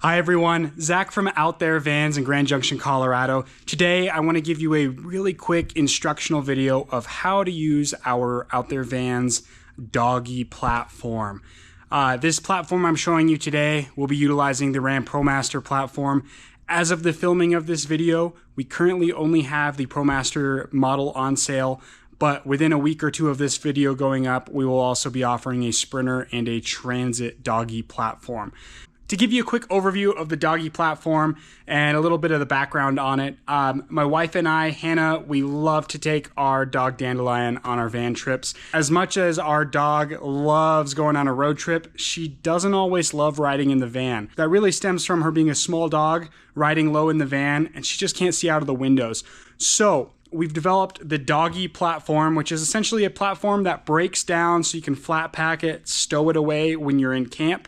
Hi everyone, Zach from Out There Vans in Grand Junction, Colorado. Today I want to give you a really quick instructional video of how to use our Out There Vans doggy platform. This platform I'm showing you today will be utilizing the Ram Promaster platform. As of the filming of this video, we currently only have the Promaster model on sale, but within a week or two of this video going up, we will also be offering a Sprinter and a Transit doggy platform. To give you a quick overview of the doggy platform and a little bit of the background on it, my wife and I, Hannah, we love to take our dog Dandelion on our van trips. As much as our dog loves going on a road trip, she doesn't always love riding in the van. That really stems from her being a small dog, riding low in the van, and she just can't see out of the windows. So we've developed the doggy platform, which is essentially a platform that breaks down so you can flat pack it, stow it away when you're in camp,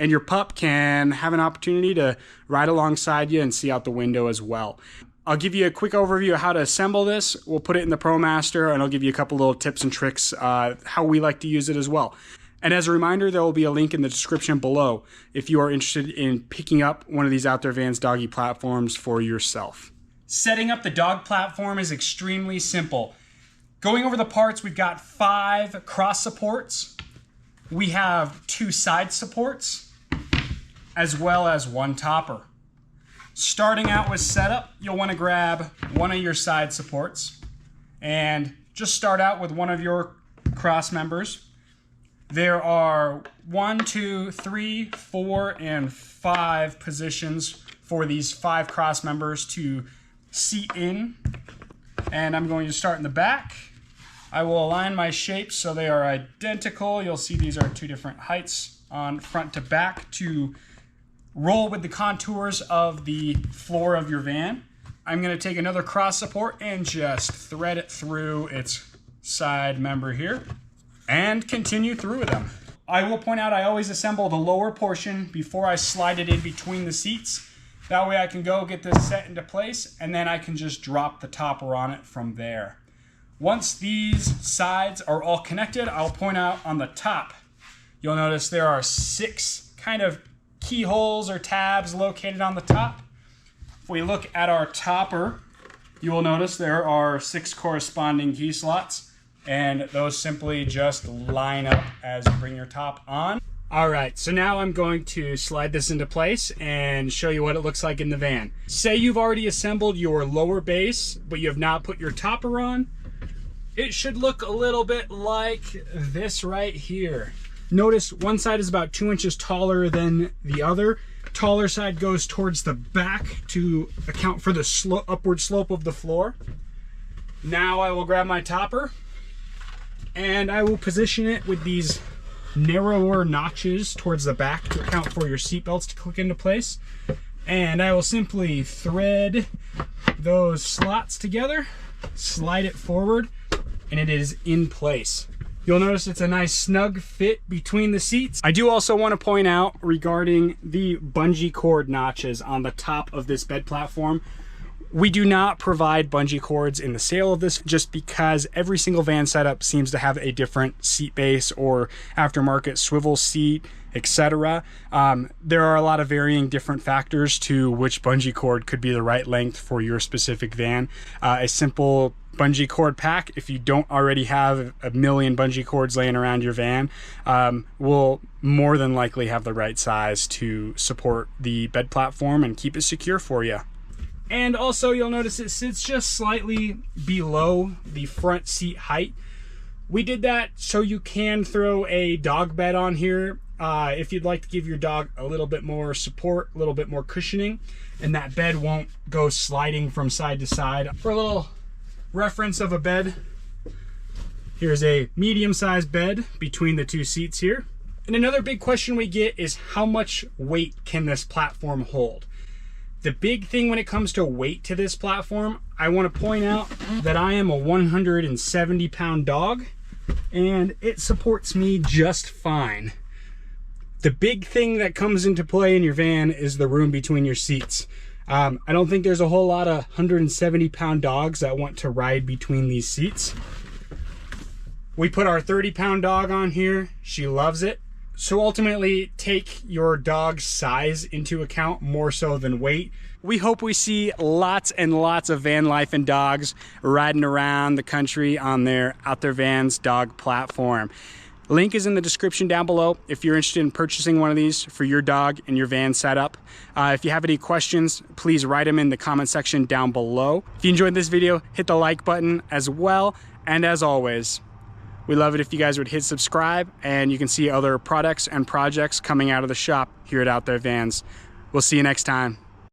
and your pup can have an opportunity to ride alongside you and see out the window as well. I'll give you a quick overview of how to assemble this. We'll put it in the Promaster, and I'll give you a couple little tips and tricks how we like to use it as well. And as a reminder, there will be a link in the description below if you are interested in picking up one of these Out There Vans doggy platforms for yourself. Setting up the dog platform is extremely simple. Going over the parts, we've got 5 cross supports. We have 2 side supports, as well as 1 topper. Starting out with setup, you'll want to grab one of your side supports and just start out with one of your cross members. There are 1, 2, 3, 4, and 5 positions for these 5 cross members to seat in. And I'm going to start in the back. I will align my shapes so they are identical. You'll see these are 2 different heights on front to back to roll with the contours of the floor of your van. I'm going to take another cross support and just thread it through its side member here and continue through with them. I will point out I always assemble the lower portion before I slide it in between the seats. That way I can go get this set into place and then I can just drop the topper on it from there. Once these sides are all connected, I'll point out on the top, you'll notice there are 6 kind of keyholes or tabs located on the top. If we look at our topper, you will notice there are 6 corresponding key slots, and those simply just line up as you bring your top on. All right, so now I'm going to slide this into place and show you what it looks like in the van. Say you've already assembled your lower base, but you have not put your topper on. It should look a little bit like this right here. Notice one side is about 2 inches taller than the other. Taller side goes towards the back to account for the upward slope of the floor. Now I will grab my topper and I will position it with these narrower notches towards the back to account for your seat belts to click into place. And I will simply thread those slots together, slide it forward, and it is in place. You'll notice it's a nice snug fit between the seats. I do also want to point out regarding the bungee cord notches on the top of this bed platform. We do not provide bungee cords in the sale of this just because every single van setup seems to have a different seat base or aftermarket swivel seat, etc. There are a lot of varying different factors to which bungee cord could be the right length for your specific van. A simple bungee cord pack, if you don't already have a million bungee cords laying around your van, will more than likely have the right size to support the bed platform and keep it secure for you. And also you'll notice it sits just slightly below the front seat height. We did that so you can throw a dog bed on here if you'd like to give your dog a little bit more support, a little bit more cushioning, and that bed won't go sliding from side to side. For a little reference of a bed, here's a medium-sized bed between the 2 seats here. And another big question we get is how much weight can this platform hold? The big thing when it comes to weight to this platform, I want to point out that I am a 170-pound dog and it supports me just fine. The big thing that comes into play in your van is the room between your seats. I don't think there's a whole lot of 170-pound dogs that want to ride between these seats. We put our 30-pound dog on here. She loves it. So ultimately, take your dog's size into account more so than weight. We hope we see lots and lots of van life and dogs riding around the country on their Out There Vans dog platform. Link is in the description down below if you're interested in purchasing one of these for your dog and your van setup. If you have any questions, please write them in the comment section down below. If you enjoyed this video, hit the like button as well. And as always, we love it if you guys would hit subscribe, and you can see other products and projects coming out of the shop here at Out There Vans. We'll see you next time.